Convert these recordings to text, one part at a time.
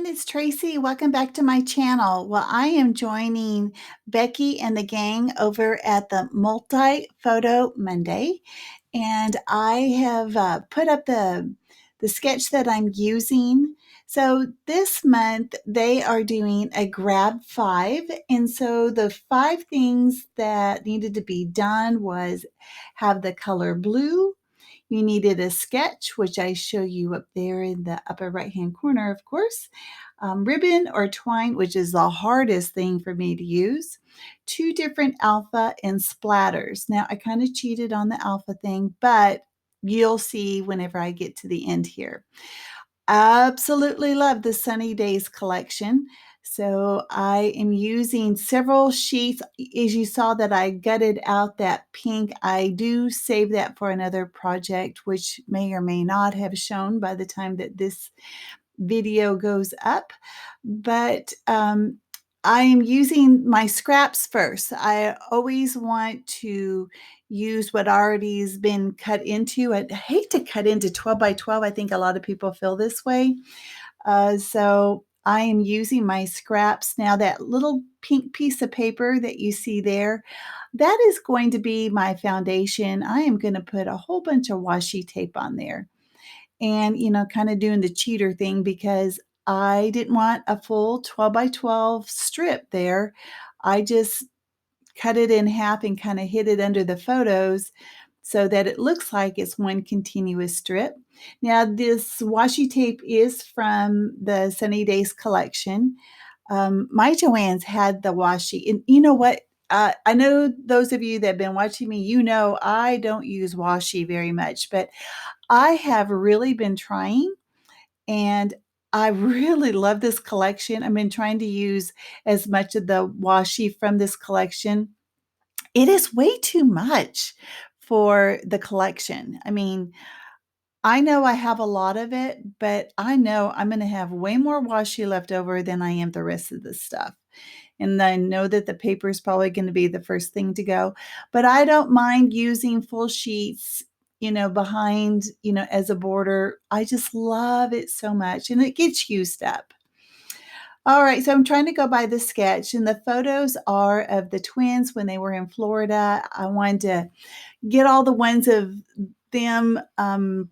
it's Tracy. Welcome back to my channel. Well, I am joining Becky and the gang over at the Multi Photo Monday, and I have put up the sketch that I'm using. So this month they are doing a grab 5, and so the 5 things that needed to be done was have the color blue. You needed a sketch, which I show you up there in the upper right-hand corner, of course. Ribbon or twine, which is the hardest thing for me to use. 2 different alpha and splatters. Now, I kind of cheated on the alpha thing, but you'll see whenever I get to the end here. Absolutely love the Sunny Days collection. So I am using several sheets. As you saw that I gutted out that pink, I do save that for another project, which may or may not have shown by the time that this video goes up. But I am using my scraps first. I always want to use what already has been cut into. I hate to cut into 12 by 12. I think a lot of people feel this way. So I am using my scraps. Now that little pink piece of paper that you see there, that is going to be my foundation. I am going to put a whole bunch of washi tape on there and, kind of doing the cheater thing because I didn't want a full 12 by 12 strip there. I just cut it in half and kind of hid it under the photos so that it looks like it's one continuous strip. Now, this washi tape is from the Sunny Days collection. My Joann's had the washi, and you know what? I know those of you that have been watching me, I don't use washi very much, but I have really been trying, and I really love this collection. I've been trying to use as much of the washi from this collection. It is way too much for the collection. I mean, I know I have a lot of it, but I know I'm going to have way more washi left over than I am the rest of the stuff. And I know that the paper is probably going to be the first thing to go, but I don't mind using full sheets, behind, as a border. I just love it so much, and it gets used up. All right, so I'm trying to go by the sketch, and the photos are of the twins when they were in Florida. I wanted to get all the ones of them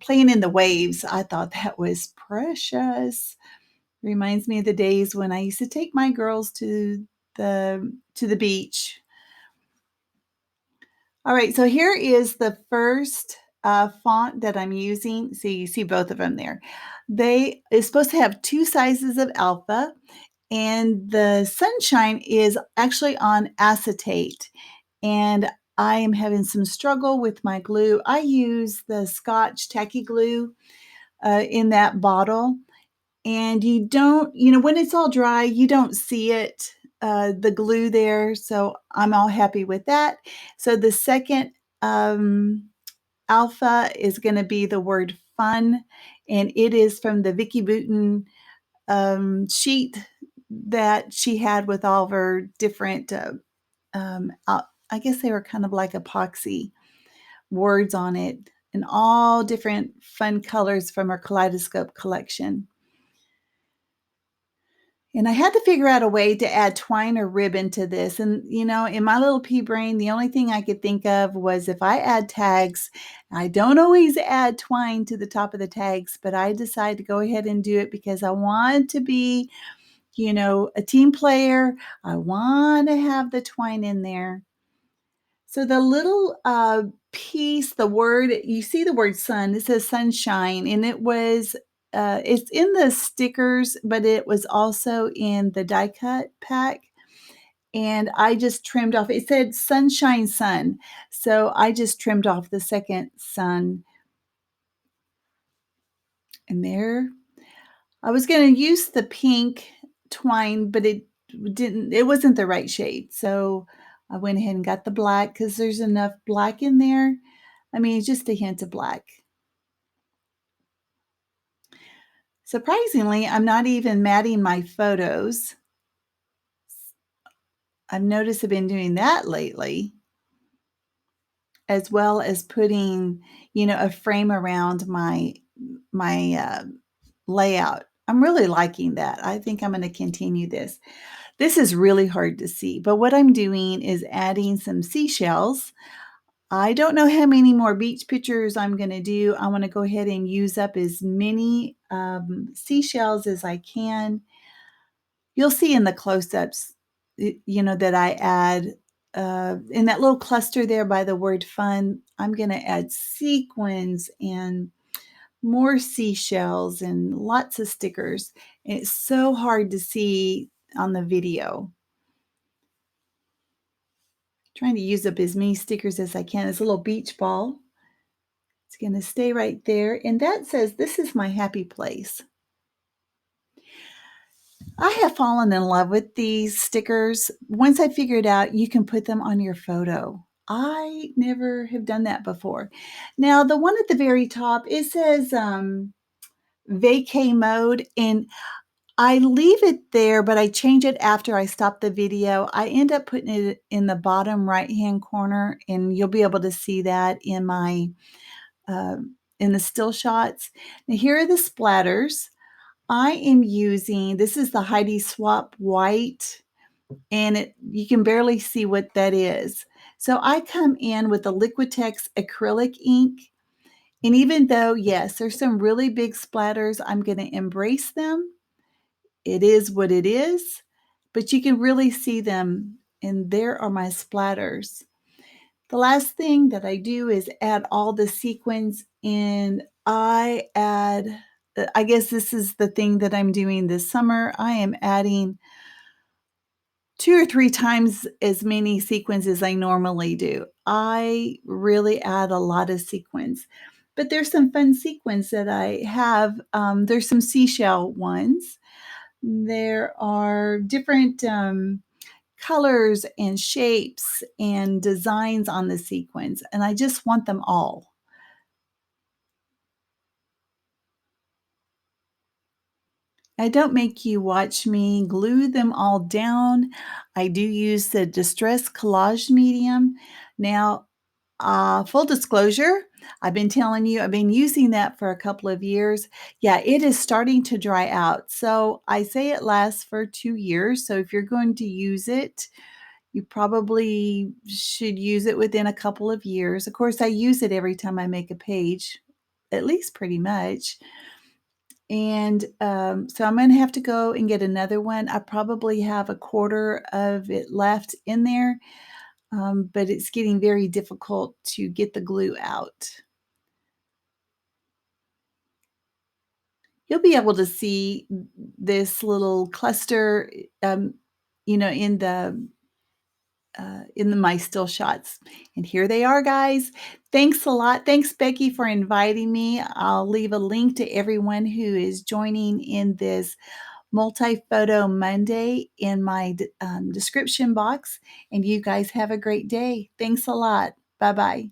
playing in the waves. I thought that was precious. Reminds me of the days when I used to take my girls to the beach. All right, so here is the first font that I'm using. So you see both of them there. It's supposed to have 2 sizes of alpha, and the sunshine is actually on acetate. And I am having some struggle with my glue. I use the Scotch tacky glue in that bottle. And you don't, when it's all dry, you don't see it, the glue there. So I'm all happy with that. So the second alpha is going to be the word fun. And it is from the Vicky Booten sheet that she had with all of her different, I guess they were kind of like epoxy words on it, and all different fun colors from her kaleidoscope collection. And I had to figure out a way to add twine or ribbon to this. And, in my little pea brain, the only thing I could think of was if I add tags, I don't always add twine to the top of the tags, but I decided to go ahead and do it because I want to be, a team player. I want to have the twine in there. So the little piece, you see the word sun, it says sunshine, and it's in the stickers, but it was also in the die cut pack. And I just trimmed off, it said sunshine sun. So I just trimmed off the second sun. And there, I was going to use the pink twine, but it wasn't the right shade. So I went ahead and got the black because there's enough black in there. I mean, just a hint of black. Surprisingly, I'm not even matting my photos. I've noticed I've been doing that lately, as well as putting, a frame around my layout I'm really liking that. I think I'm going to continue this. This is really hard to see, but what I'm doing is adding some seashells. I don't know how many more beach pictures I'm going to do. I want to go ahead and use up as many seashells as I can. You'll see in the close-ups, that I add in that little cluster there by the word fun, I'm going to add sequins and more seashells and lots of stickers. It's so hard to see on the video. Trying to use up as many stickers as I can. It's a little beach ball. It's going to stay right there. And that says, "This is my happy place." I have fallen in love with these stickers. Once I figured out you can put them on your photo. I never have done that before. Now, the one at the very top, it says vacay mode, and I leave it there, but I change it after I stop the video. I end up putting it in the bottom right-hand corner, and you'll be able to see that in my in the still shots. Now, here are the splatters. I am using, this is the Heidi Swap White, and you can barely see what that is. So I come in with the Liquitex acrylic ink, and even though, yes, there's some really big splatters, I'm going to embrace them. It is what it is, but you can really see them, and there are my splatters. The last thing that I do is add all the sequins, and I guess this is the thing that I'm doing this summer. I am adding 2 or 3 times as many sequins as I normally do. I really add a lot of sequins, but there's some fun sequins that I have. There's some seashell ones. There are different colors and shapes and designs on the sequins, and I just want them all. I don't make you watch me glue them all down. I do use the Distress Collage medium. Now, full disclosure, I've been telling you, I've been using that for a couple of years. Yeah, it is starting to dry out. So I say it lasts for 2 years. So if you're going to use it, you probably should use it within a couple of years. Of course, I use it every time I make a page, at least pretty much. And so I'm going to have to go and get another one. I probably have a quarter of it left in there, but it's getting very difficult to get the glue out. You'll be able to see this little cluster, you know, in the my still shots. And here they are, guys. Thanks a lot. Thanks, Becky, for inviting me. I'll leave a link to everyone who is joining in this Multi-Photo Monday in my description box. And you guys have a great day. Thanks a lot. Bye-bye.